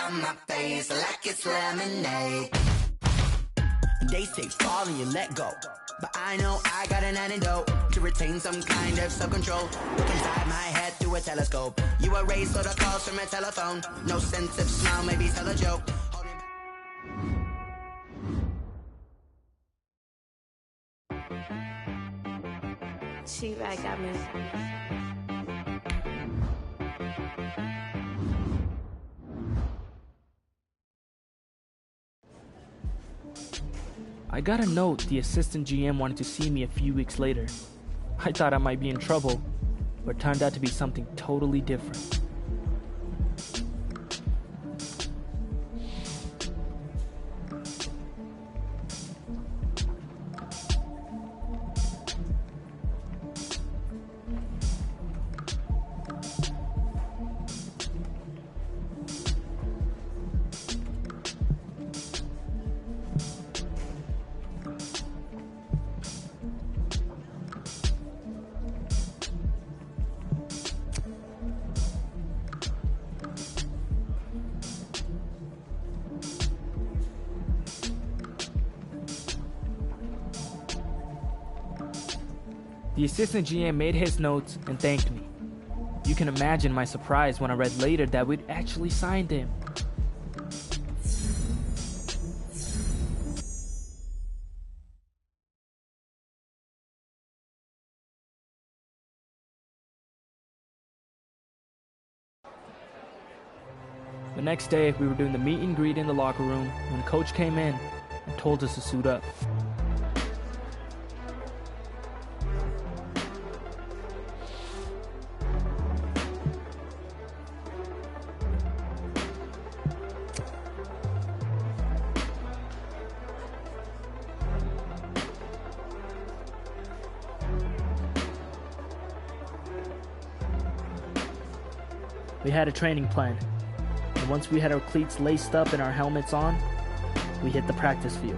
on my face like it's lemonade. They say fall and you let go, but I know I got an antidote to retain some kind of self-control. Look inside my head through a telescope. You erase all the calls from a telephone. No sense of smile, maybe tell a joke. She right got me. I got a note the assistant GM wanted to see me a few weeks later. I thought I might be in trouble, but it turned out to be something totally different. The assistant GM made his notes and thanked me. You can imagine my surprise when I read later that we'd actually signed him. The next day, we were doing the meet and greet in the locker room when Coach came in and told us to suit up. We had a training plan, and once we had our cleats laced up and our helmets on, we hit the practice field.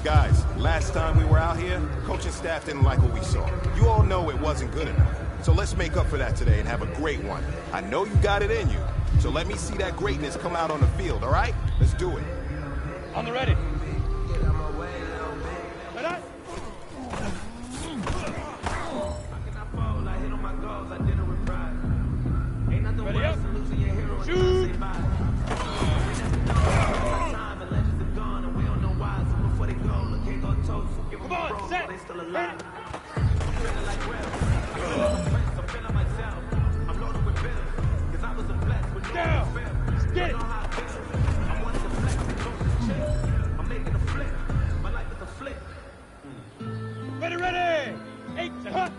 Guys, last time we were out here, coaching staff didn't like what we saw. You all know it wasn't good enough. So let's make up for that today and have a great one. I know you got it in you, so let me see that greatness come out on the field, all right? Let's do it. On the ready. Ready up. Shoot! Come on, set! Down! Let's get it! Ready, ready! 8, hut!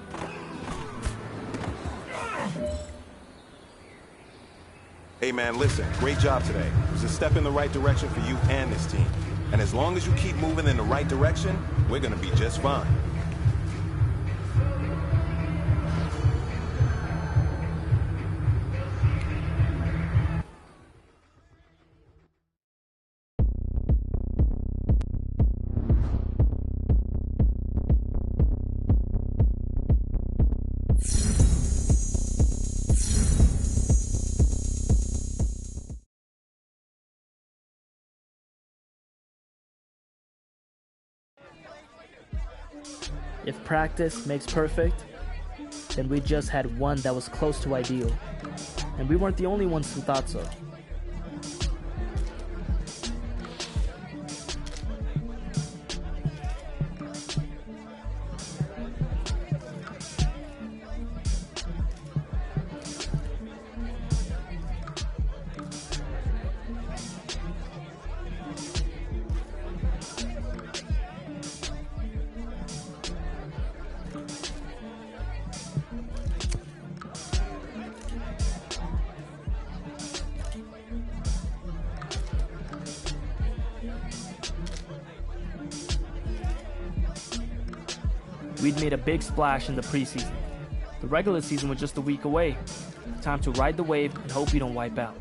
Hey man, listen, great job today. It was a step in the right direction for you and this team. And as long as you keep moving in the right direction, we're gonna be just fine. If practice makes perfect, then we just had one that was close to ideal. And we weren't the only ones who thought so. We'd made a big splash in the preseason. The regular season was just a week away. Time to ride the wave and hope we don't wipe out.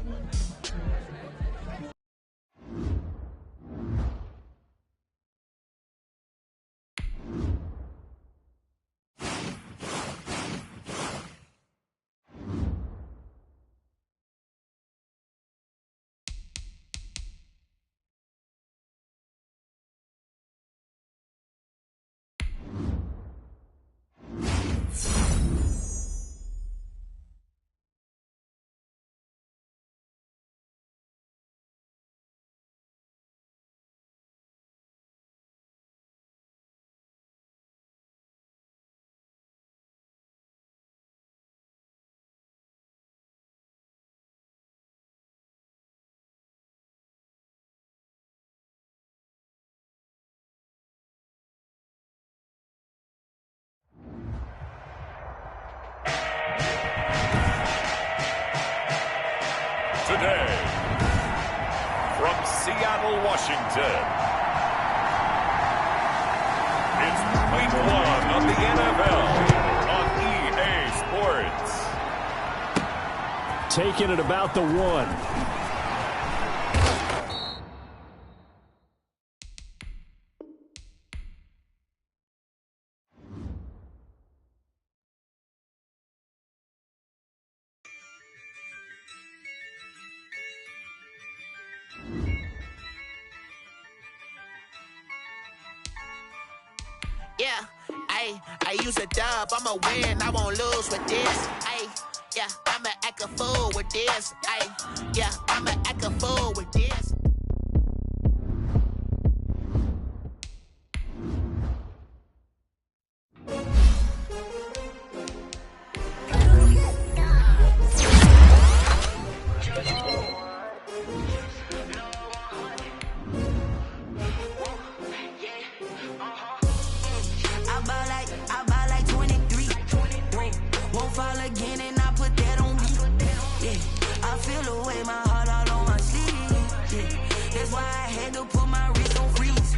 Today, from Seattle, Washington, it's week 1 of the NFL on EA Sports. Taking it about the 1. Yeah, I use a dub, I'ma win, I won't lose with this. Yeah, I'ma act a fool with this. Yeah, I'ma act a fool with this. I buy like 23. Won't fall again and I put that on me. Yeah, I feel away, my heart all on my sleeve. Yeah, that's why I had to put my wrist on freeze.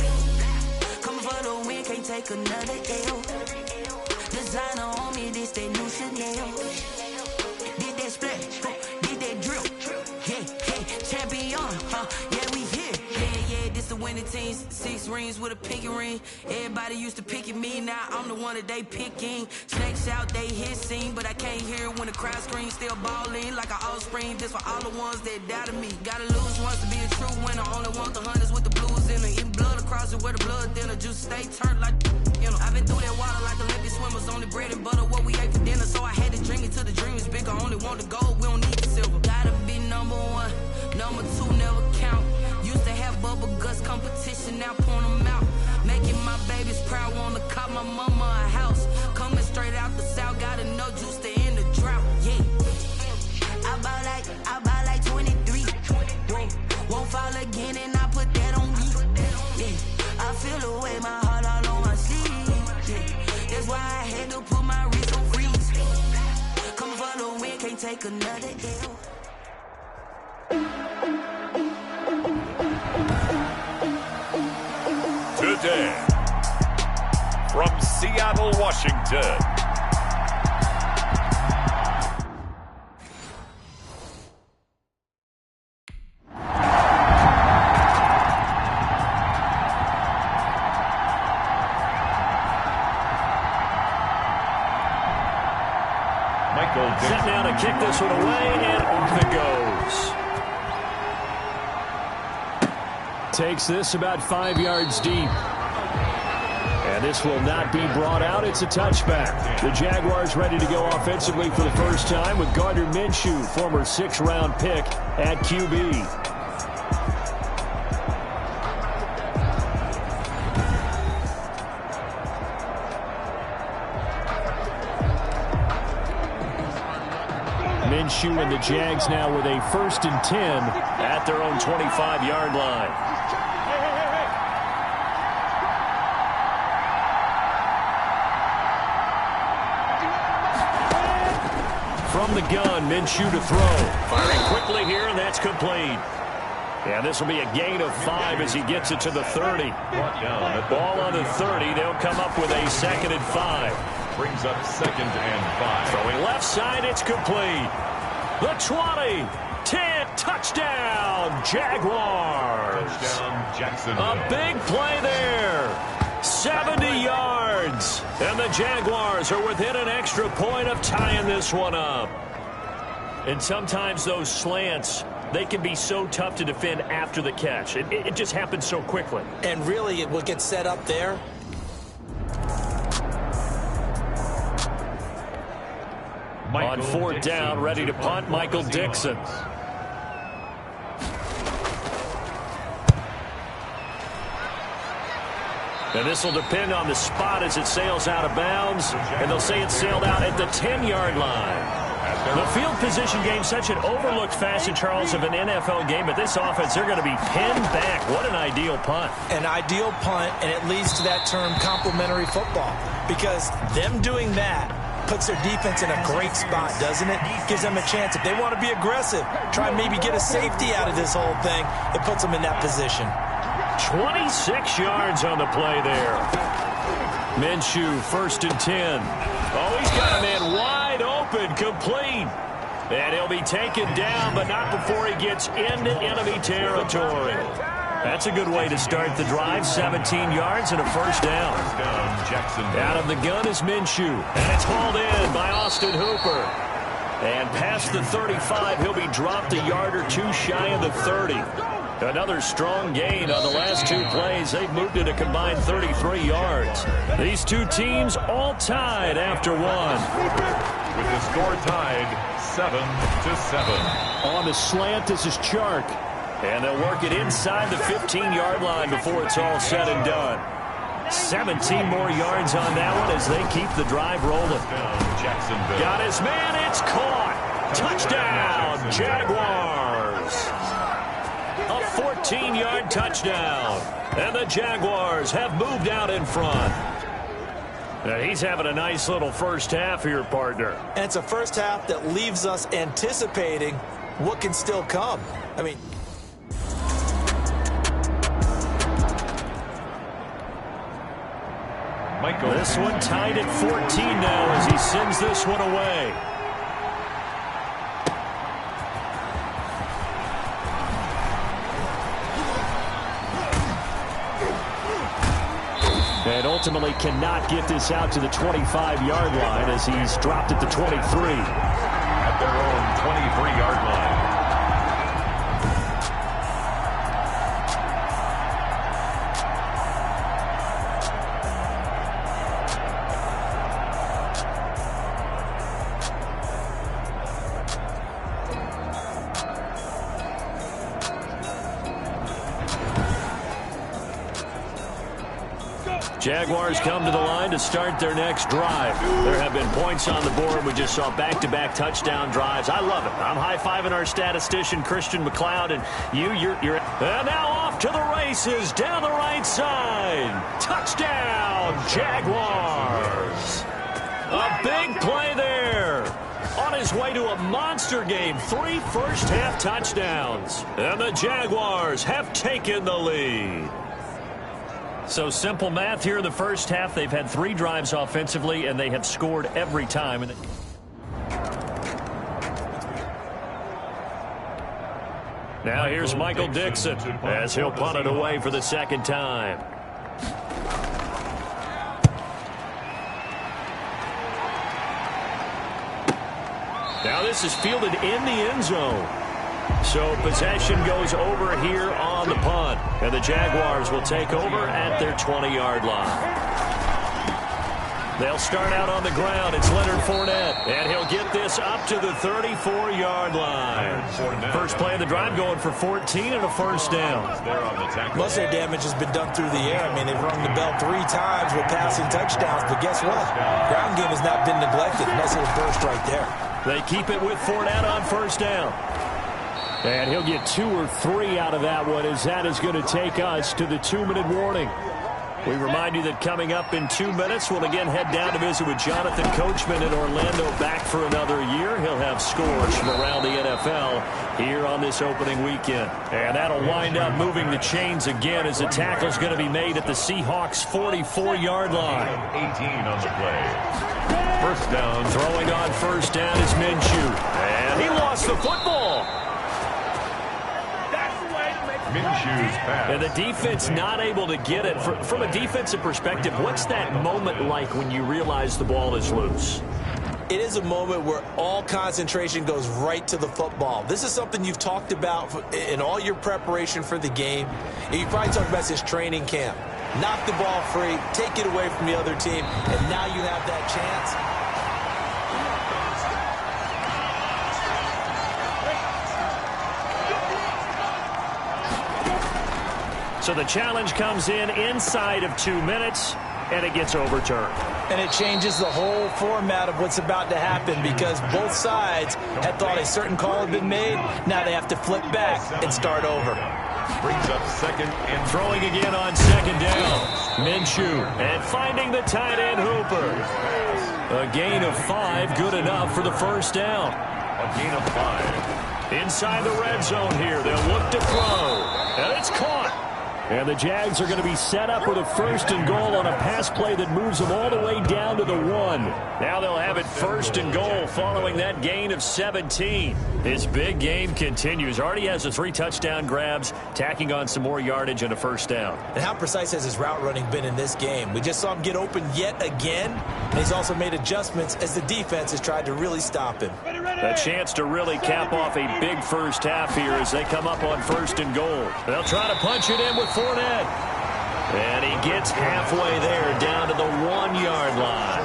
Coming for the win, can't take another L. Designer on me, this that new Chanel. Did that splash, did that drill. Yeah, champion, yeah, we here. Yeah, this the winning team. 6 rings with a pinky ring. Everybody used to pick at me, now I'm the one that they picking. Snakes out, they hissing, but I can't hear it when the crowd screams. Still balling like an offspring. This for all the ones that doubted me. Gotta lose once to be a true winner. Only want the hunters with the blues in it. Eating blood across it where the blood thinner. Juice stay turned like, you know. I've been through that water like Olympic swimmers. Only bread and butter, what we ate for dinner. So I had to drink it till the dream is bigger. Only want the gold, we don't need the silver. Gotta be number 1, number 2 never count. Used to have bubble guts competition, now point them out. Making my babies proud, wanna cop my mama a house. Coming straight out the south, gotta know juice to end the drought. Yeah, I buy like 23. Won't fall again and I put that on me. Yeah, I feel away, my heart all on my sleeve. Yeah, that's why I had to put my wrist on freeze. Coming for the win, can't take another L. Today, from Seattle, Washington, set now to kick this one away, and off it goes. Takes this about 5 yards deep. And this will not be brought out. It's a touchback. The Jaguars ready to go offensively for the first time with Gardner Minshew, former 6th-round pick at QB. Minshew and the Jags now with a 1st and 10 at their own 25-yard line. From the gun, Minshew to throw. Firing quickly here, and that's complete. And this will be a gain of 5 as he gets it to the 30. Ball on the 30. They'll come up with a 2nd and 5. Brings up 2nd and 5. Throwing left side, it's complete. The 20, 10, touchdown, Jaguars. Touchdown, Jacksonville. A big play there. 70 yards. And the Jaguars are within an extra point of tying this one up. And sometimes those slants, they can be so tough to defend after the catch. It just happens so quickly. And really, what gets set up there. On 4th down, ready to punt, Michael Dixon. And this will depend on the spot as it sails out of bounds. And they'll say it sailed out at the 10-yard line. The field position game, such an overlooked facet, Charles, of an NFL game. But this offense, they're going to be pinned back. What an ideal punt. An ideal punt, and it leads to that term complementary football. Because them doing that puts their defense in a great spot, doesn't it? Gives them a chance. If they want to be aggressive, try and maybe get a safety out of this whole thing, it puts them in that position. 26 yards on the play there. Minshew, 1st and 10. Oh, he's got a man wide open, complete. And he'll be taken down, but not before he gets into enemy territory. That's a good way to start the drive. 17 yards and a 1st down. Out of the gun is Minshew. And it's hauled in by Austin Hooper. And past the 35, he'll be dropped a yard or two shy of the 30. Another strong gain on the last 2 plays. They've moved it a combined 33 yards. These two teams all tied after 1. With the score tied 7-7. On the slant, this is Chark. And they'll work it inside the 15-yard line before it's all said and done. 17 more yards on that one as they keep the drive rolling. Jacksonville. Got his man. It's caught. Touchdown, Jaguars. A 14-yard touchdown. And the Jaguars have moved out in front. And he's having a nice little first half here, partner. And it's a first half that leaves us anticipating what can still come. I mean, this one tied at 14 now as he sends this one away. And ultimately cannot get this out to the 25-yard line as he's dropped at the 23. At their own 23-yard line. Jaguars come to the line to start their next drive. There have been points on the board. We just saw back-to-back touchdown drives. I love it. I'm high-fiving our statistician, Christian McLeod, and you're... And now off to the races down the right side. Touchdown, Jaguars. A big play there. On his way to a monster game. 3 first-half touchdowns. And the Jaguars have taken the lead. So simple math here in the first half. They've had 3 drives offensively, and they have scored every time. Now here's Michael Dixon as he'll punt it away for the 2nd time. Now this is fielded in the end zone. So possession goes over here on the punt. And the Jaguars will take over at their 20-yard line. They'll start out on the ground. It's Leonard Fournette. And he'll get this up to the 34-yard line. First play of the drive going for 14 and a 1st down. Most of their damage has been done through the air. I mean, they've rung the bell 3 times with passing touchdowns. But guess what? Ground game has not been neglected. Nice little burst right there. They keep it with Fournette on 1st down. And he'll get 2 or 3 out of that one as that is going to take us to the 2-minute warning. We remind you that coming up in 2 minutes, we'll again head down to visit with Jonathan Coachman in Orlando, back for another year. He'll have scores from around the NFL here on this opening weekend. And that'll wind up moving the chains again as the tackle's going to be made at the Seahawks' 44-yard line. 18 on the play. First down. Throwing on first down is Minshew. And he lost the football. Minshew's pass. And the defense not able to get it. From a defensive perspective, what's that moment like when you realize the ball is loose? It is a moment where all concentration goes right to the football. This is something you've talked about in all your preparation for the game. You probably talked about this training camp. Knock the ball free, take it away from the other team, and now you have that chance. So the challenge comes in inside of 2 minutes, and it gets overturned. And it changes the whole format of what's about to happen because both sides had thought a certain call had been made. Now they have to flip back and start over. Brings up second and throwing again on second down. Minshew and finding the tight end Hooper. A gain of 5, good enough for the first down. A gain of 5. Inside the red zone here, they'll look to throw. And it's caught. And the Jags are going to be set up with a first and goal on a pass play that moves them all the way down to the 1. Now they'll have it first and goal following that gain of 17. His big game continues. Already has the 3 touchdown grabs, tacking on some more yardage and a first down. And how precise has his route running been in this game? We just saw him get open yet again. And he's also made adjustments as the defense has tried to really stop him. A chance to really cap off a big first half here as they come up on first and goal. They'll try to punch it in with Fournette. And he gets halfway there down to the 1-yard line.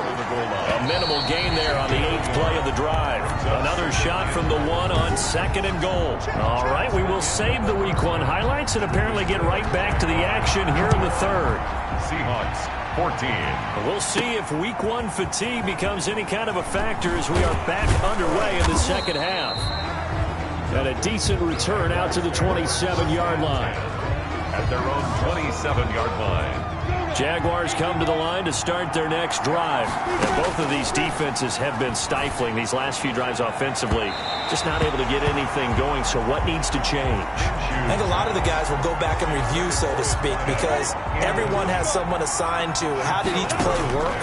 A minimal gain there on the 8th play of the drive. Another shot from the 1 on second and goal. All right, we will save the Week 1 highlights and apparently get right back to the action here in the 3rd. Seahawks 14. We'll see if Week 1 fatigue becomes any kind of a factor as we are back underway in the second half. And a decent return out to the 27-yard line. At their own 27-yard line. Jaguars come to the line to start their next drive. And both of these defenses have been stifling these last few drives offensively. Just not able to get anything going, so what needs to change? I think a lot of the guys will go back and review, so to speak, because everyone has someone assigned to how did each play work.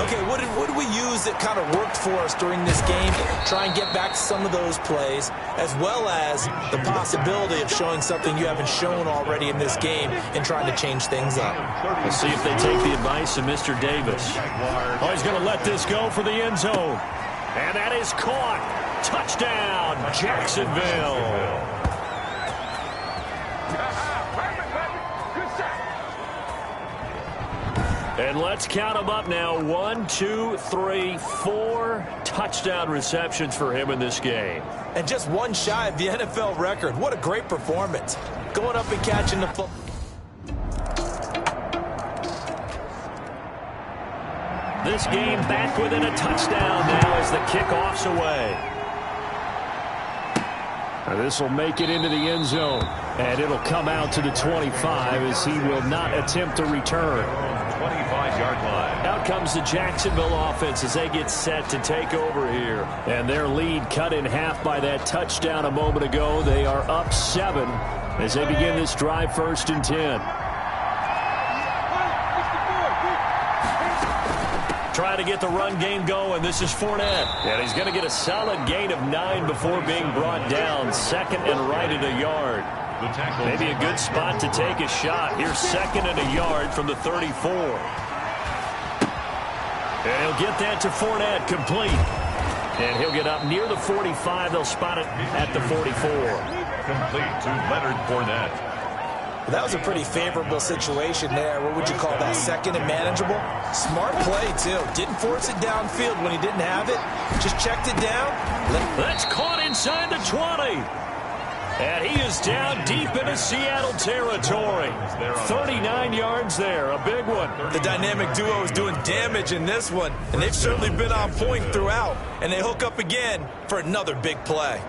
Okay, what did we use that kind of worked for us during this game? Try and get back to some of those plays, as well as the possibility of showing something you haven't shown already in this game and trying to change things up. We'll see if they take the advice of Mr. Davis. Oh, he's going to let this go for the end zone. And that is caught. Touchdown, Jacksonville. And let's count them up now. 1, 2, 3, 4 touchdown receptions for him in this game. And just one shy of the NFL record. What a great performance. Going up and catching the football. This game back within a touchdown now as the kickoff's away. This will make it into the end zone. And it'll come out to the 25 as he will not attempt to return. 25-yard line. Out comes the Jacksonville offense as they get set to take over here. And their lead cut in half by that touchdown a moment ago. They are up 7 as they begin this drive 1st and 10. Trying to get the run game going. This is Fournette. And he's going to get a solid gain of 9 before being brought down. Second and right at a yard. Maybe a good spot to take a shot. Here's second and a yard from the 34. And he'll get that to Fournette, complete. And he'll get up near the 45. They'll spot it at the 44. Complete to Leonard Fournette. That was a pretty favorable situation there. What would you call that? Second and manageable? Smart play, too. Didn't force it downfield when he didn't have it. Just checked it down. That's caught inside the 20. And he is down deep into Seattle territory. 39 yards there, a big one. The dynamic duo is doing damage in this one, and they've certainly been on point throughout. And they hook up again for another big play.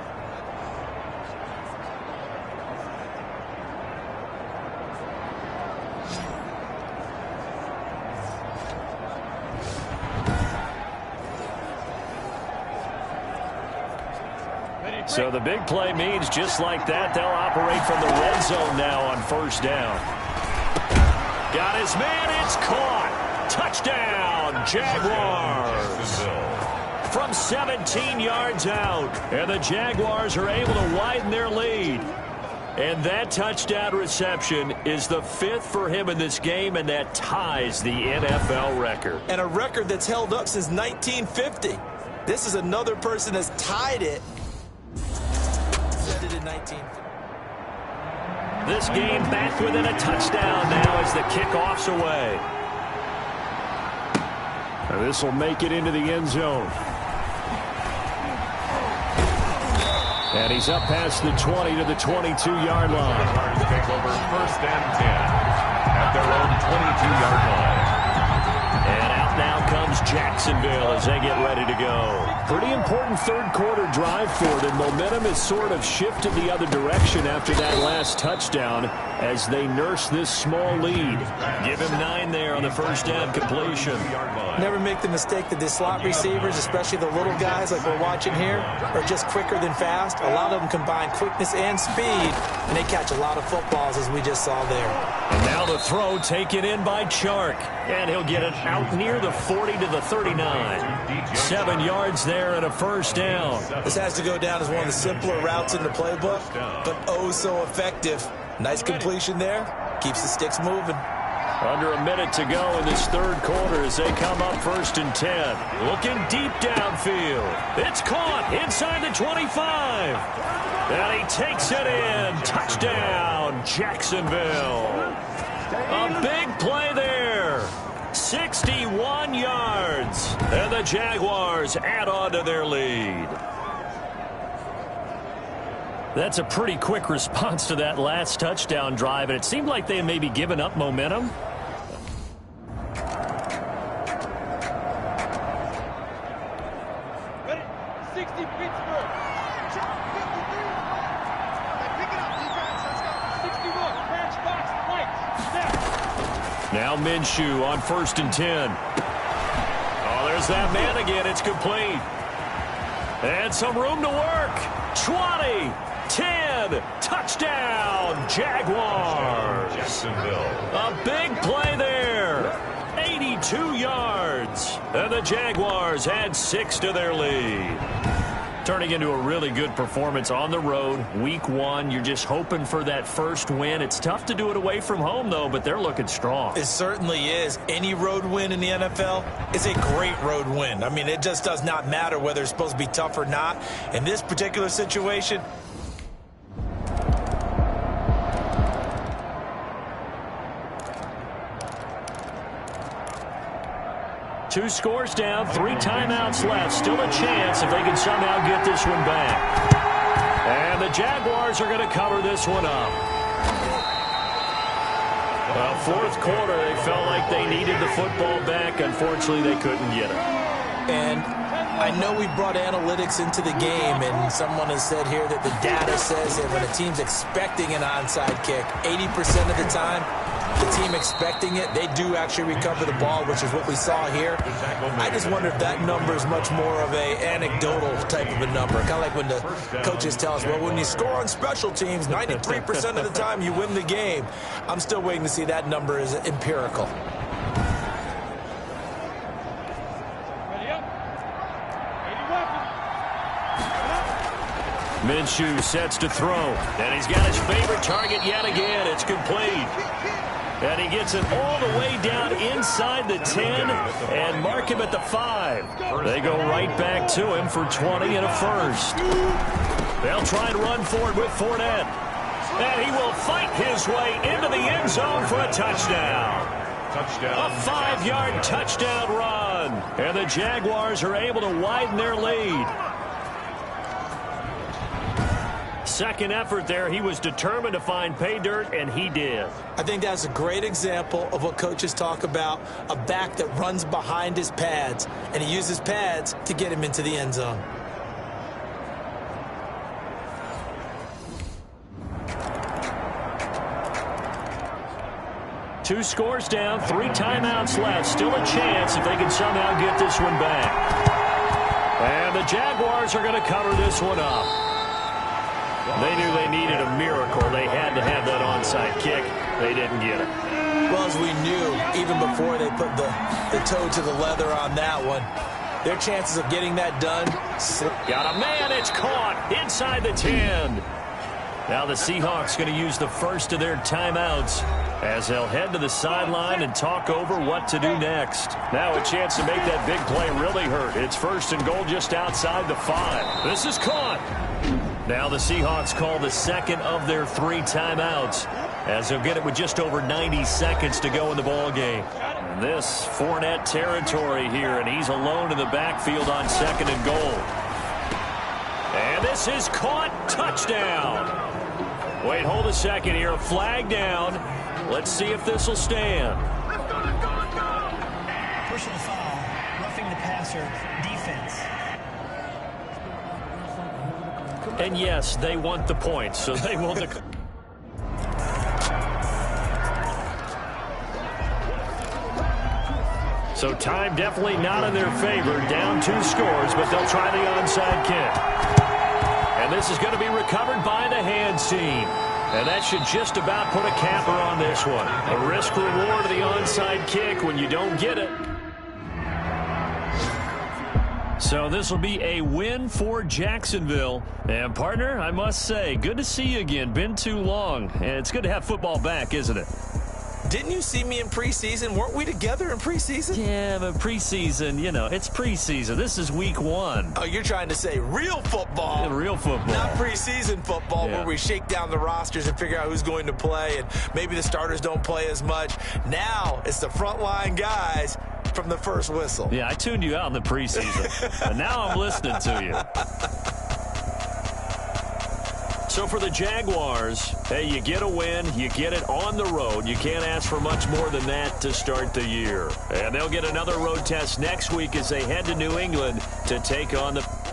So the big play means just like that, they'll operate from the red zone now on first down. Got his man, it's caught. Touchdown, Jaguars. From 17 yards out, and the Jaguars are able to widen their lead. And that touchdown reception is the 5th for him in this game, and that ties the NFL record. And a record that's held up since 1950. This is another person that's tied it. Set it in 1950. This game back within a touchdown now as the kickoff's away. And this will make it into the end zone. And he's up past the 20 to the 22-yard line. Jaguars take over 1st and 10 at their own 22-yard line. And out now comes Jacksonville as they get ready to go. Pretty important third-quarter drive for them. Momentum has sort of shifted the other direction after that last touchdown as they nurse this small lead. Give him 9 there on the first down completion. Never make the mistake that the slot receivers, especially the little guys like we're watching here, are just quicker than fast. A lot of them combine quickness and speed, and they catch a lot of footballs, as we just saw there. And now the throw taken in by Chark, and he'll get it out near the 40 to the 39. 7 yards there and a first down. This has to go down as one of the simpler routes in the playbook, but oh so effective. Nice completion there. Keeps the sticks moving. Under a minute to go in this third quarter as they come up 1st and 10. Looking deep downfield. It's caught inside the 25. And he takes it in. Touchdown, Jacksonville. A big play there. 61 yards. And the Jaguars add on to their lead. That's a pretty quick response to that last touchdown drive, and it seemed like they had maybe given up momentum. Ready? 60 Pittsburgh. 61. Branch box. White. Snap. Now Minshew on 1st and 10. Oh, there's that man again. It's complete. And some room to work. 20. 10, touchdown, Jaguars. Jacksonville. A big play there. 82 yards. And the Jaguars add 6 to their lead. Turning into a really good performance on the road. Week 1, you're just hoping for that first win. It's tough to do it away from home, though, but they're looking strong. It certainly is. Any road win in the NFL is a great road win. I mean, it just does not matter whether it's supposed to be tough or not. In this particular situation, 2 scores down, 3 timeouts left. Still a chance if they can somehow get this one back. And the Jaguars are going to cover this one up. Well, 4th quarter, they felt like they needed the football back. Unfortunately, they couldn't get it. And I know we brought analytics into the game, and someone has said here that the data says that when a team's expecting an onside kick, 80% of the time, the team expecting it, they do actually recover the ball, which is what we saw here. I just wonder if that number is much more of a anecdotal type of a number. Kind of like when the coaches tell us, well, when you score on special teams, 93% of the time you win the game. I'm still waiting to see that number is empirical. Ready up. 80 weapons. Minshew sets to throw, and he's got his favorite target yet again. It's complete. And he gets it all the way down inside the 10 and mark him at the 5. They go right back to him for 20 and a first. They'll try and run for it with Fournette. And he will fight his way into the end zone for a touchdown. A 5-yard touchdown run. And the Jaguars are able to widen their lead. Second effort there, he was determined to find pay dirt, and he did. I think that's a great example of what coaches talk about, a back that runs behind his pads, and he uses pads to get him into the end zone. Two scores down, 3 timeouts left. Still a chance if they can somehow get this one back. And the Jaguars are going to cover this one up. They knew they needed a miracle. They had to have that onside kick. They didn't get it. Well, as we knew, even before they put the toe to the leather on that one, their chances of getting that done. Got a man. It's caught inside the 10. Now the Seahawks going to use the first of their timeouts as they'll head to the sideline and talk over what to do next. Now a chance to make that big play really hurt. It's 1st and goal just outside the 5. This is caught. Now the Seahawks call the second of their 3 timeouts as they'll get it with just over 90 seconds to go in the ball game. And this Fournette territory here, and he's alone in the backfield on 2nd and goal. And this is caught. Touchdown. Wait, hold a second here. A flag down. Let's see if this will stand. Personal foul. Roughing the passer. Defense. And yes, they want the points, so they will. So time definitely not in their favor. Down 2 scores, but they'll try the onside kick. And this is going to be recovered by the hands team. And that should just about put a capper on this one. A risk-reward of the onside kick when you don't get it. So this will be a win for Jacksonville. And, partner, I must say, good to see you again. Been too long. And it's good to have football back, isn't it? Didn't you see me in preseason? Weren't we together in preseason? Yeah, but preseason, you know, it's preseason. This is week 1. Oh, you're trying to say real football. Yeah, real football. Not preseason football where we shake down the rosters and figure out who's going to play, and maybe the starters don't play as much. Now it's the frontline guys from the first whistle. Yeah, I tuned you out in the preseason. And now I'm listening to you. So for the Jaguars, hey, you get a win, you get it on the road. You can't ask for much more than that to start the year. And they'll get another road test next week as they head to New England to take on the...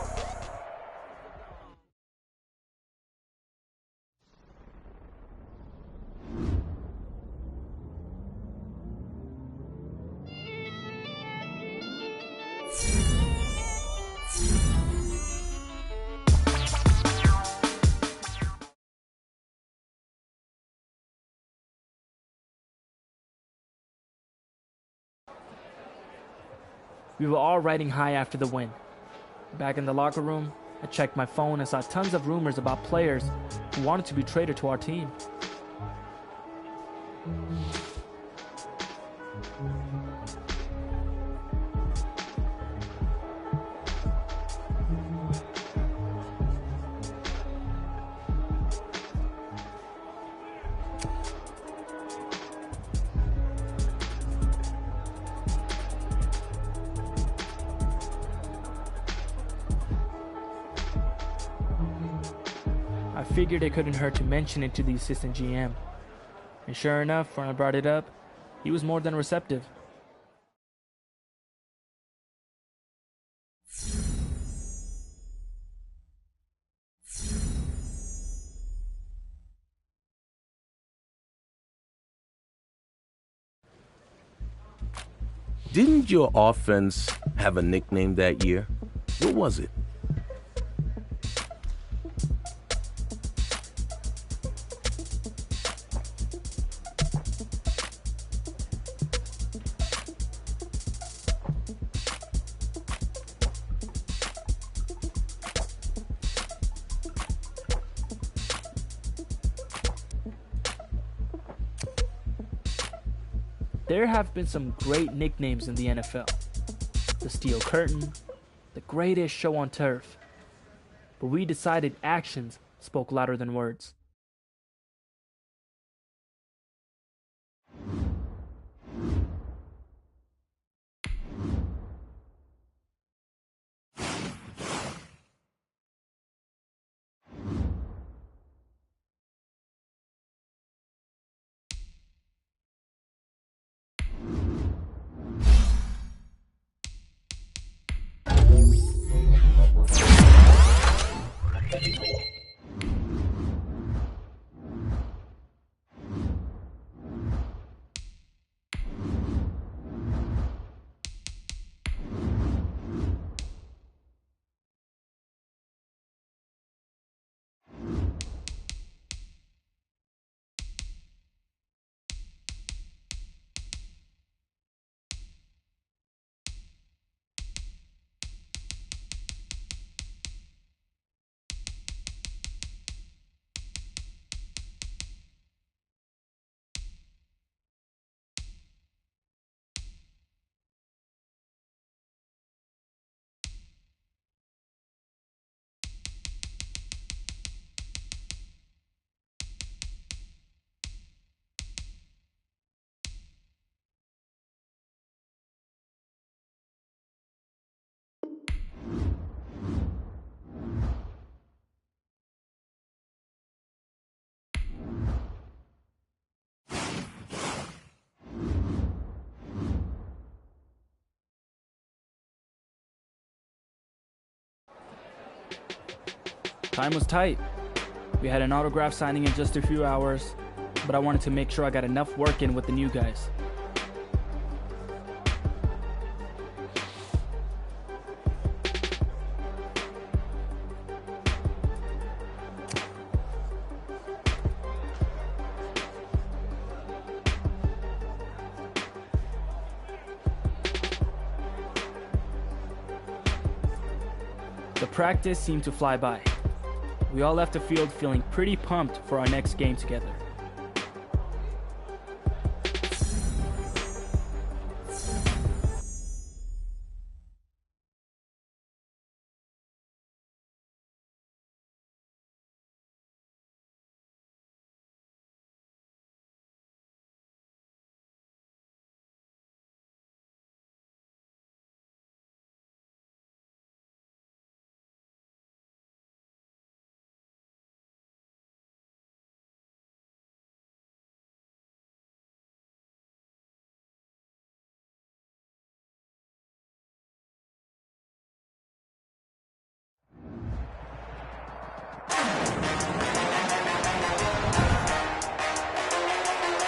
We were all riding high after the win. Back in the locker room, I checked my phone and saw tons of rumors about players who wanted to be traded to our team. I figured it couldn't hurt to mention it to the assistant GM. And sure enough, when I brought it up, he was more than receptive. Didn't your offense have a nickname that year? What was it? There have been some great nicknames in the NFL. The Steel Curtain, the greatest show on turf. But we decided actions spoke louder than words. Time was tight. We had an autograph signing in just a few hours, but I wanted to make sure I got enough work in with the new guys. The practice seemed to fly by. We all left the field feeling pretty pumped for our next game together.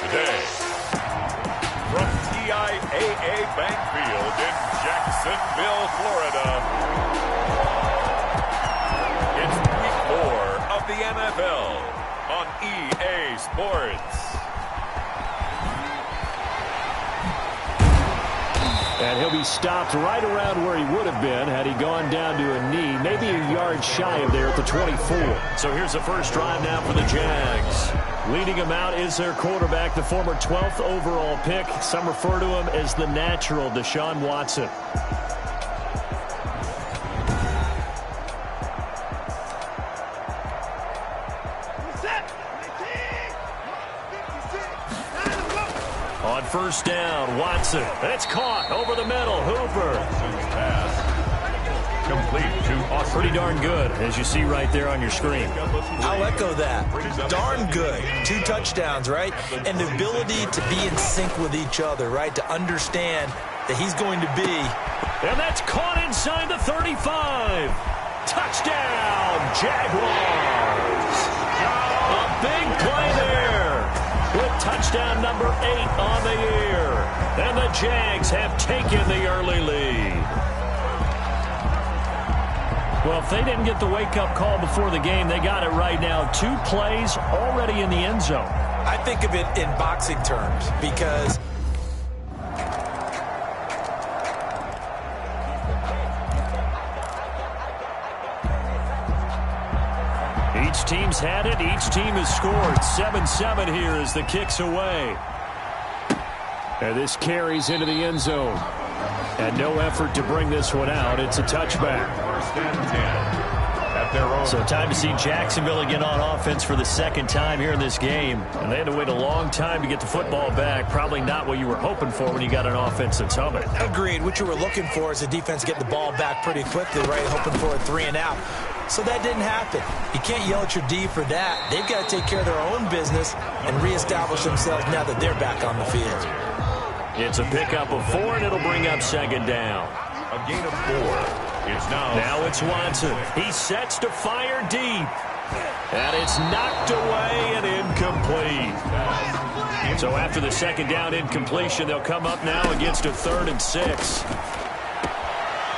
Today, from TIAA Bank Field in Jacksonville, Florida, it's week 4 of the NFL on EA Sports. And he'll be stopped right around where he would have been had he gone down to a knee, maybe a yard shy of there at the 24. So here's the first drive now for the Jags. Leading him out is their quarterback, the former 12th overall pick. Some refer to him as the natural, Deshaun Watson. On first down, Watson. It's caught over the middle. Hooper. Complete to Austin. Pretty darn good, as you see right there on your screen. I'll echo that. Darn good. 2 touchdowns, right? And the ability to be in sync with each other, right? To understand that he's going to be. And that's caught inside the 35. Touchdown, Jaguars. A big play there. With touchdown number 8 on the year. And the Jags have taken the early lead. Well, if they didn't get the wake-up call before the game, they got it right now. 2 plays already in the end zone. I think of it in boxing terms because each team's had it. Each team has scored. 7-7 here as the kick's away. And this carries into the end zone. And no effort to bring this one out. It's a touchback. First and 10 at their own. So time to see Jacksonville again on offense for the second time here in this game. And they had to wait a long time to get the football back. Probably not what you were hoping for when you got an offense that's humming. Agreed. What you were looking for is the defense get the ball back pretty quickly, right? Hoping for a 3 and out. So that didn't happen. You can't yell at your D for that. They've got to take care of their own business and reestablish themselves now that they're back on the field. It's a pickup of 4, and it'll bring up second down. A gain of 4. It's Now it's Watson. He sets to fire deep. And it's knocked away and incomplete. So after the second down incompletion, they'll come up now against a 3rd and 6.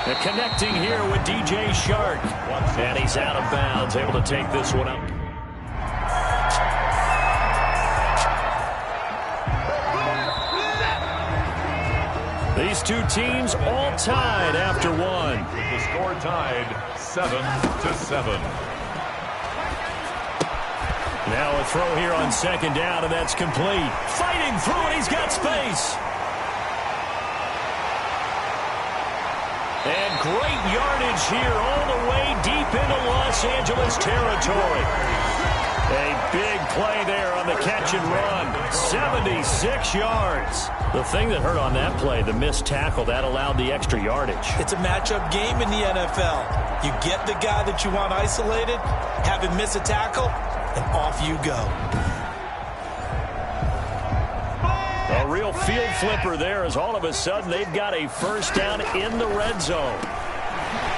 And connecting here with DJ Shark. And he's out of bounds, able to take this one up. These 2 teams all tied after 1. The score tied 7-7. Now a throw here on second down, and that's complete. Fighting through it, he's got space. And great yardage here all the way deep into Los Angeles territory. A big play there on the catch and run. 76 yards. The thing that hurt on that play, the missed tackle, that allowed the extra yardage. It's a matchup game in the NFL. You get the guy that you want isolated, have him miss a tackle, and off you go. A real field flipper there as all of a sudden they've got a first down in the red zone.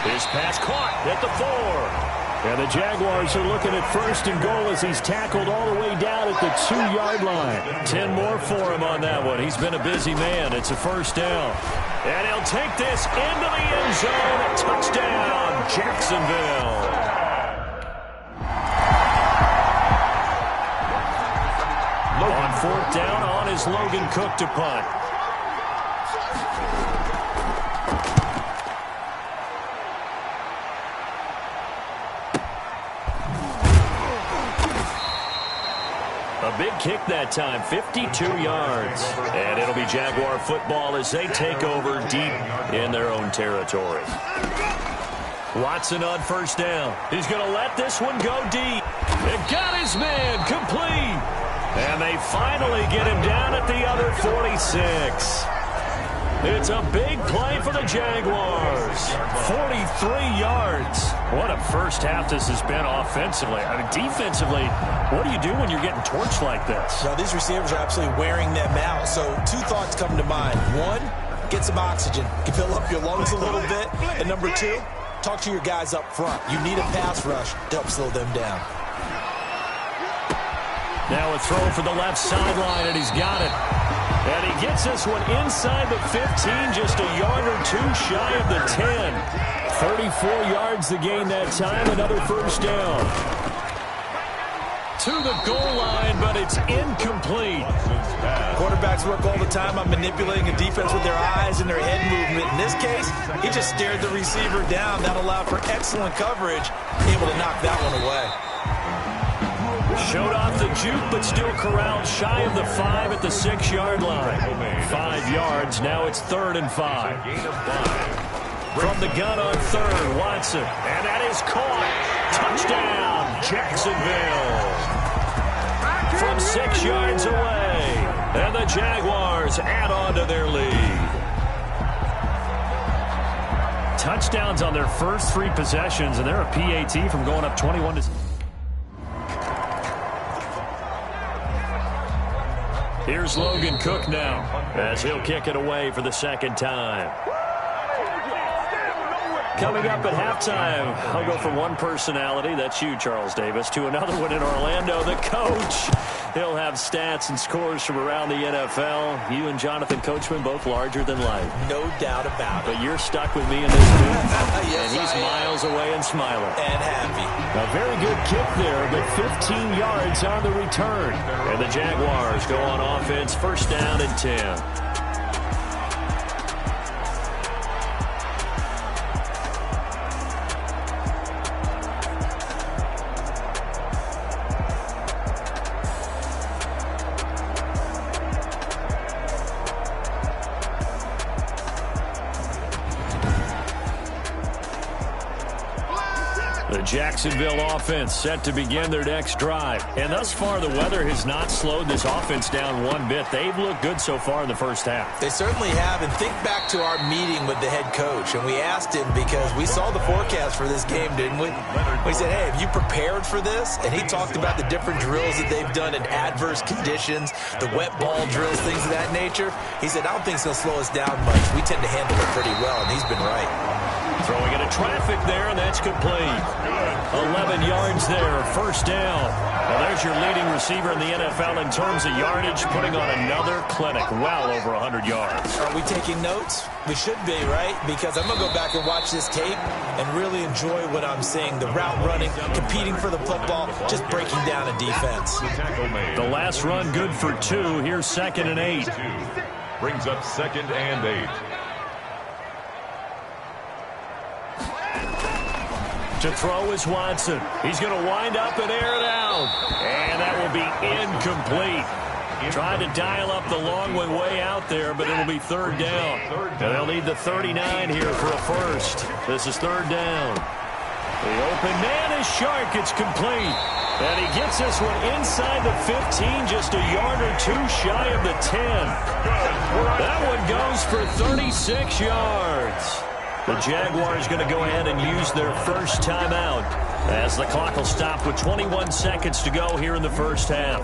This pass caught at the 4. And the Jaguars are looking at first and goal as he's tackled all the way down at the 2-yard line. 10 more for him on that one. He's been a busy man. It's a first down. And he'll take this into the end zone. Touchdown, Jacksonville. On fourth down, on is Logan Cook to punt. A big kick that time, 52 yards. And it'll be Jaguar football as they take over deep in their own territory. Watson on first down. He's going to let this one go deep. It got his man complete. And they finally get him down at the other 46. It's a big play for the Jaguars. 43 yards. What a first half this has been offensively. I mean, defensively, what do you do when you're getting torched like this? Now, these receivers are absolutely wearing them out. So 2 thoughts come to mind. 1, get some oxygen. Fill up your lungs a little bit. And number 2, talk to your guys up front. You need a pass rush to help slow them down. Now a throw for the left sideline, and he's got it. And he gets this one inside the 15, just a yard or 2 shy of the 10. 34 yards the gain that time, another first down. To the goal line, but it's incomplete. Quarterbacks work all the time on manipulating a defense with their eyes and their head movement. In this case, he just stared the receiver down. That allowed for excellent coverage, able to knock that one away. Showed off the juke, but still corralled shy of the 5 at the 6-yard line. 5 yards, now it's 3rd and 5. From the gun on 3rd, Watson. And that is caught. Touchdown, Jacksonville. From 6 yards away. And the Jaguars add on to their lead. Touchdowns on their first 3 possessions, and they're a PAT from going up 21-0. Here's Logan Cook now as he'll kick it away for the 2nd time. Coming up at halftime, I'll go from one personality, that's you, Charles Davis, to another one in Orlando, the coach. He'll have stats and scores from around the NFL. You and Jonathan Coachman, both larger than life. No doubt about it. But you're stuck with me in this booth, yes, and he's miles away and smiling. And happy. A very good kick there, but 15 yards on the return. And the Jaguars go on offense, first down and 10. The Jacksonville offense set to begin their next drive. And thus far, the weather has not slowed this offense down one bit. They've looked good so far in the first half. They certainly have. And think back to our meeting with the head coach. And we asked him because we saw the forecast for this game, didn't we? We said, hey, have you prepared for this? And he talked about the different drills that they've done in adverse conditions, the wet ball drills, things of that nature. He said, I don't think it's going to slow us down much. We tend to handle it pretty well, and he's been right. Throwing into traffic there, and that's complete. 11 yards there, first down. Well, there's your leading receiver in the NFL in terms of yardage, putting on another clinic, well over 100 yards. Are we taking notes? We should be, right? Because I'm going to go back and watch this tape and really enjoy what I'm seeing. The route running, competing for the football, just breaking down a defense. The last run good for 2. Here's 2nd and 8. Brings up 2nd and 8. To throw is Watson. He's going to wind up and air it out. And that will be incomplete. Trying to dial up the long one way out there, but it'll be 3rd down. And they'll need the 39 here for a first. This is 3rd down. The open man is Shark. It's complete. And he gets this one inside the 15, just a yard or 2 shy of the 10. That one goes for 36 yards. The Jaguars going to go ahead and use their first timeout as the clock will stop with 21 seconds to go here in the first half.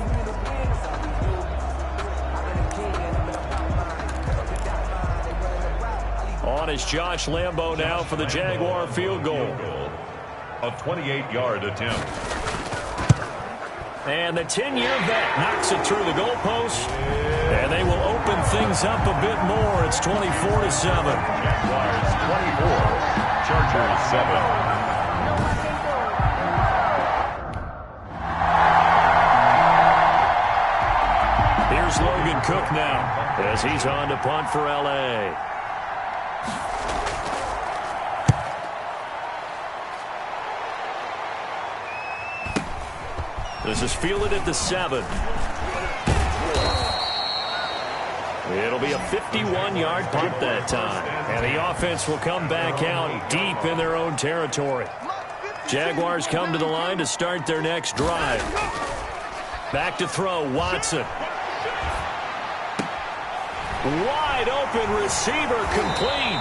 On is Josh Lambo now for the Jaguar field goal. a 28-yard attempt. And the 10-year vet knocks it through the goalpost. And they will open things up a bit more. It's 24-7. Jaguars 24, Chargers 7. Here's Logan Cook now as he's on to punt for L.A. This is fielded at the 7. It'll be a 51-yard punt that time. And the offense will come back out deep in their own territory. Jaguars come to the line to start their next drive. Back to throw, Watson. Wide open receiver, complete.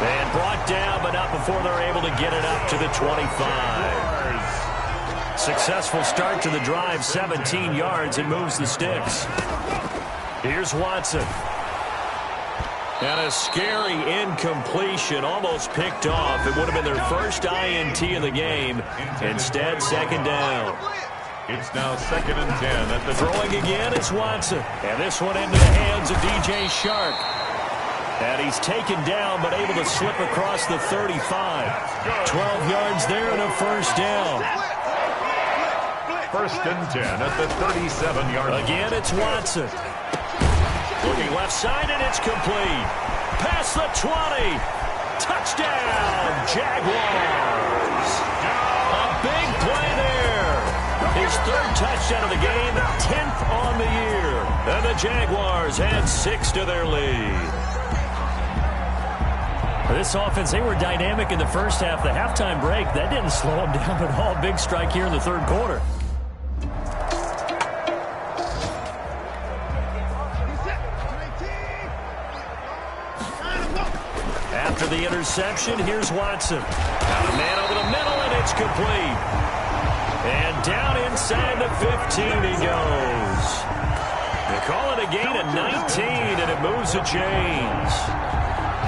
And brought down, but not before they're able to get it up to the 25. Successful start to the drive, 17 yards, and moves the sticks. Here's Watson. And a scary incompletion, almost picked off. It would have been their first INT of the game. Instead, second down. It's now 2nd and 10 at the throwing again is Watson. And this one into the hands of DJ Shark. And he's taken down, but able to slip across the 35. 12 yards there and a first down. 1st and 10 at the 37-yard line. Again, it's Watson. Looking left side, and it's complete. Past the 20. Touchdown, Jaguars. A big play there. His 3rd touchdown of the game, 10th on the year. And the Jaguars add 6 to their lead. This offense, they were dynamic in the first half. The halftime break, that didn't slow them down at all. Big strike here in the 3rd quarter. After the interception, here's Watson. Got a man over the middle, and it's complete. And down inside the 15 he goes. They call it a gain of 19, and it moves the chains.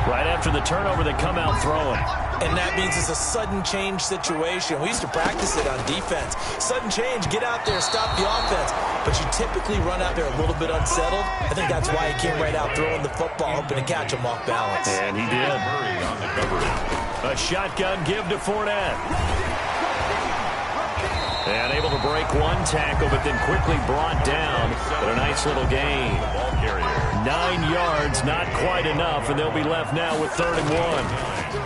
Right after the turnover, they come out throwing. And that means it's a sudden change situation. We used to practice it on defense. Sudden change, get out there, stop the offense. But you typically run out there a little bit unsettled. I think that's why he came right out throwing the football, hoping to catch him off balance. And he did. Murray on the coverage. A shotgun give to Fournette. And able to break one tackle, but then quickly brought down. But a nice little gain. 9 yards, not quite enough, and they'll be left now with 3rd and 1.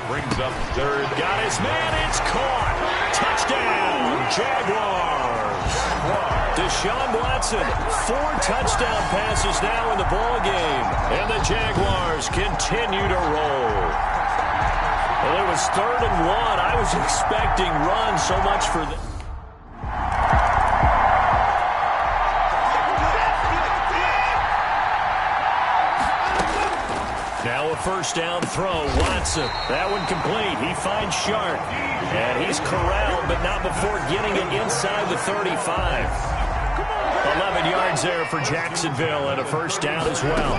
Brings up 3rd. Got his man, it's caught. Touchdown, Jaguars. Deshaun Watson, 4 touchdown passes now in the ball game, and the Jaguars continue to roll. Well, it was 3rd and 1. I was expecting runs so much for the... Now a first down throw, Watson. That one complete. He finds Sharp. And he's corralled, but not before getting it inside the 35. 11 yards there for Jacksonville, and a first down as well.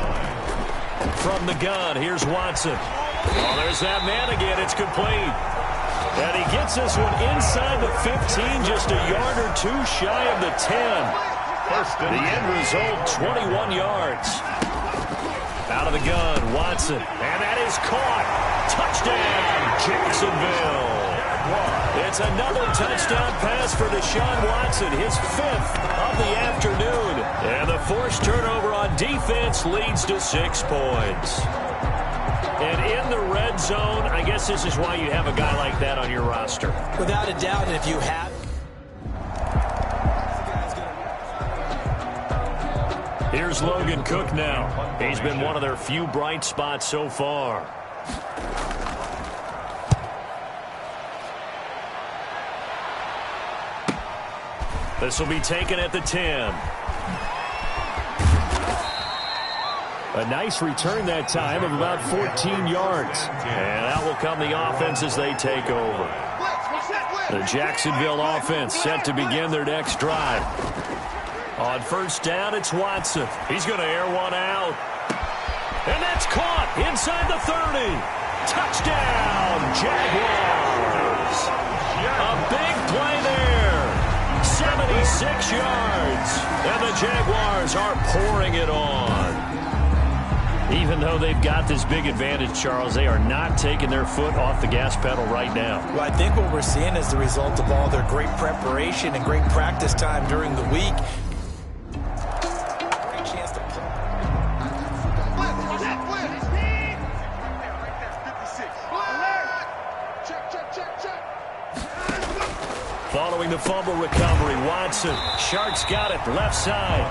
From the gun, here's Watson. Oh, there's that man again. It's complete. And he gets this one inside the 15, just a yard or 2 shy of the 10. The end result, 21 yards. Out of the gun, Watson. And that is caught. Touchdown, Jacksonville. It's another touchdown pass for Deshaun Watson, his 5th of the afternoon. And the forced turnover on defense leads to 6 points. And in the red zone, I guess this is why you have a guy like that on your roster. Without a doubt, and if you have... Here's Logan Cook now. He's been one of their few bright spots so far. This will be taken at the 10. A nice return that time of about 14 yards. And out will come the offense as they take over. The Jacksonville offense set to begin their next drive. On first down, it's Watson. He's going to air one out. And that's caught inside the 30. Touchdown, Jaguars. A big play there. 76 yards. And the Jaguars are pouring it on. Even though they've got this big advantage, Charles, they are not taking their foot off the gas pedal right now. Well, I think what we're seeing is the result of all their great preparation and great practice time during the week. Great chance to pull. Following the fumble recovery, Watson. Sharks got it, left side.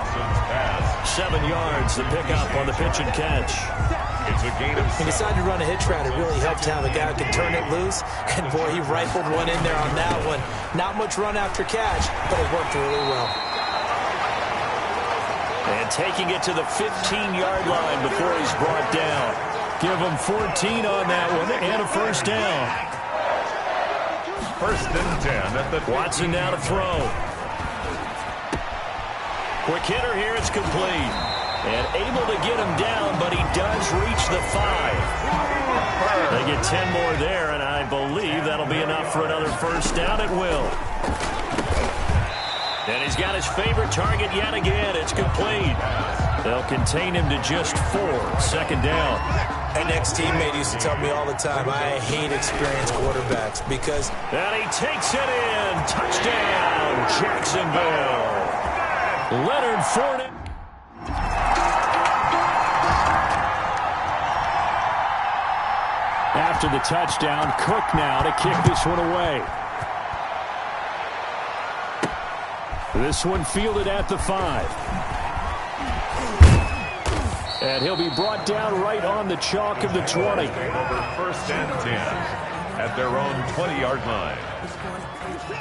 7 yards, the pickup on the pitch and catch. It's a gain of 7. He decided to run a hitch route. It really helped to have a guy who could turn it loose. And, boy, he rifled one in there on that one. Not much run after catch, but it worked really well. And taking it to the 15-yard line before he's brought down. Give him 14 on that one and a first down. First and 10 at the Watson now to throw. Quick hitter here, it's complete. And able to get him down, but he does reach the 5. They get 10 more there, and I believe that'll be enough for another first down. It will. And he's got his favorite target yet again. It's complete. They'll contain him to just 4. Second down. An ex-teammate used to tell me all the time, I hate experienced quarterbacks because... And he takes it in. Touchdown, Jacksonville. Leonard Fournette. After the touchdown, Cook now to kick this one away. This one fielded at the 5. And he'll be brought down right on the chalk of the 20. First and 10 at their own 20-yard line.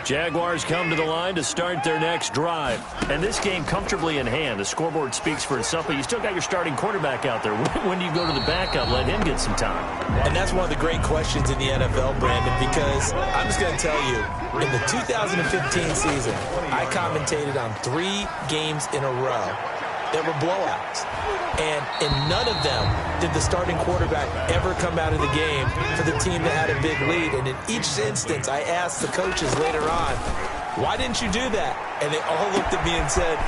Jaguars come to the line to start their next drive. And this game comfortably in hand. The scoreboard speaks for itself, but you still got your starting quarterback out there. When do you go to the backup? Let him get some time. And that's one of the great questions in the NFL, Brandon, because I'm just going to tell you, in the 2015 season, I commentated on 3 games in a row that were blowouts. And in none of them did the starting quarterback ever come out of the game for the team that had a big lead. And in each instance, I asked the coaches later on, why didn't you do that? And they all looked at me and said,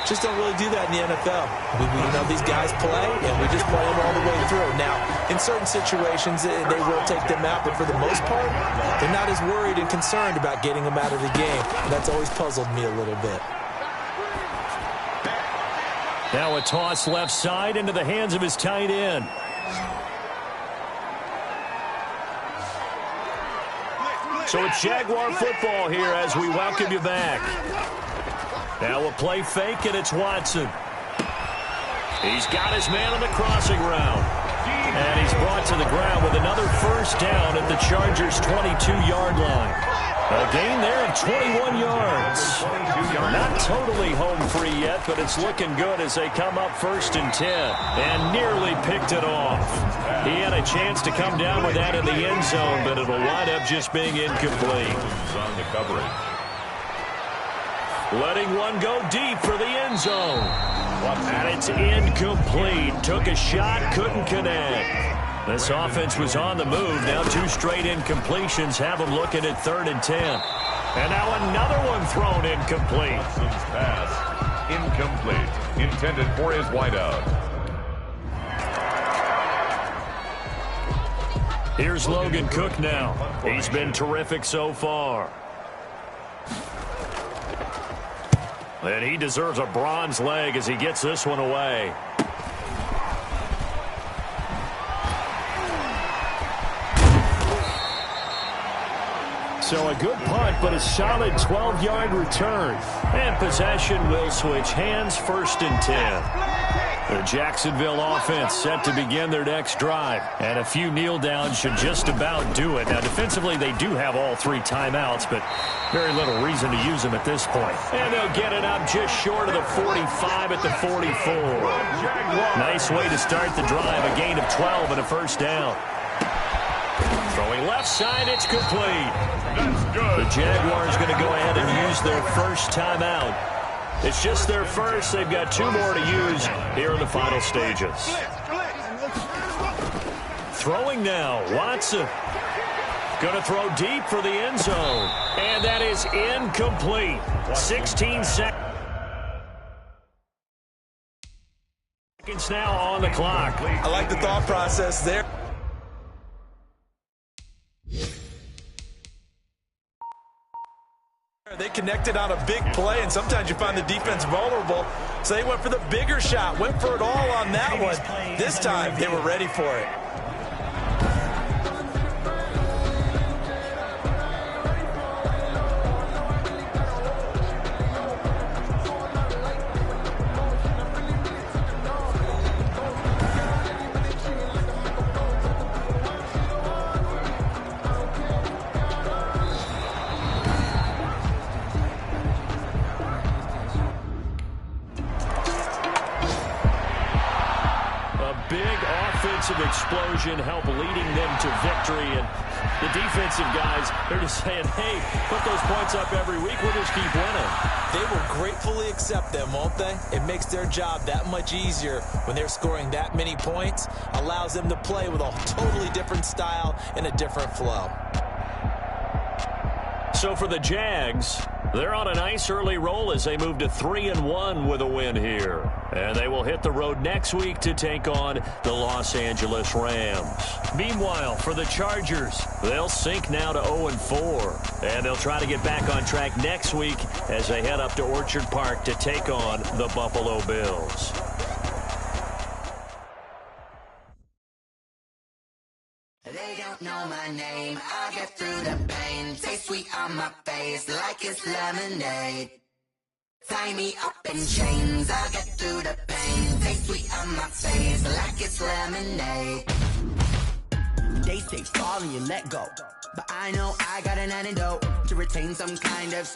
just don't really do that in the NFL. You know, these guys play, and we just play them all the way through. Now, in certain situations, they will take them out, but for the most part, they're not as worried and concerned about getting them out of the game. And that's always puzzled me a little bit. Now a toss left side into the hands of his tight end. So it's Jaguar football here as we welcome you back. Now a play fake, and it's Watson. He's got his man on the crossing route. And he's brought to the ground with another first down at the Chargers' 22-yard line. A gain there of 21 yards. Not totally home free yet, but it's looking good as they come up first and 10. And nearly picked it off. He had a chance to come down with that in the end zone, but it'll wind up just being incomplete. on the coverage. Letting one go deep for the end zone. And it's incomplete. Took a shot, couldn't connect. This offense was on the move. Now 2 straight incompletions have them looking at 3rd and 10. And now another one thrown incomplete. Pass incomplete. Intended for his wideout. Here's Logan Cook now. He's been terrific so far. And he deserves a bronze leg as he gets this one away. So a good punt, but a solid 12-yard return. And possession will switch hands, 1st and 10. The Jacksonville offense set to begin their next drive. And a few kneel downs should just about do it. Now, defensively, they do have all 3 timeouts, but very little reason to use them at this point. And they'll get it up just short of the 45 at the 44. Nice way to start the drive. A gain of 12 and a first down. Throwing left side, it's complete. That's good. The Jaguars going to go ahead and use their first timeout. It's just their first. They've got 2 more to use here in the final stages. Throwing now, Watson. Going to throw deep for the end zone. And that is incomplete. 16 seconds now on the clock. I like the thought process there. They connected on a big play, and sometimes you find the defense vulnerable. So they went for the bigger shot, went for it all on that one. This time, they were ready for it. Explosion help leading them to victory, and the defensive guys, they're just saying, hey, put those points up every week, we'll just keep winning. They will gratefully accept them, won't they? It makes their job that much easier when they're scoring that many points, allows them to play with a totally different style and a different flow. So for the Jags, they're on a nice early roll as they move to 3-1 with a win here. And they will hit the road next week to take on the Los Angeles Rams. Meanwhile, for the Chargers, they'll sink now to 0-4. And they'll try to get back on track next week as they head up to Orchard Park to take on the Buffalo Bills. They don't know my name. I get through the pain. Taste sweet on my face like it's lemonade. Tie me up in chains. I get through the pain. Taste sweet on my face like it's lemonade. They say fall and you let go, but I know I got an antidote to retain some kind of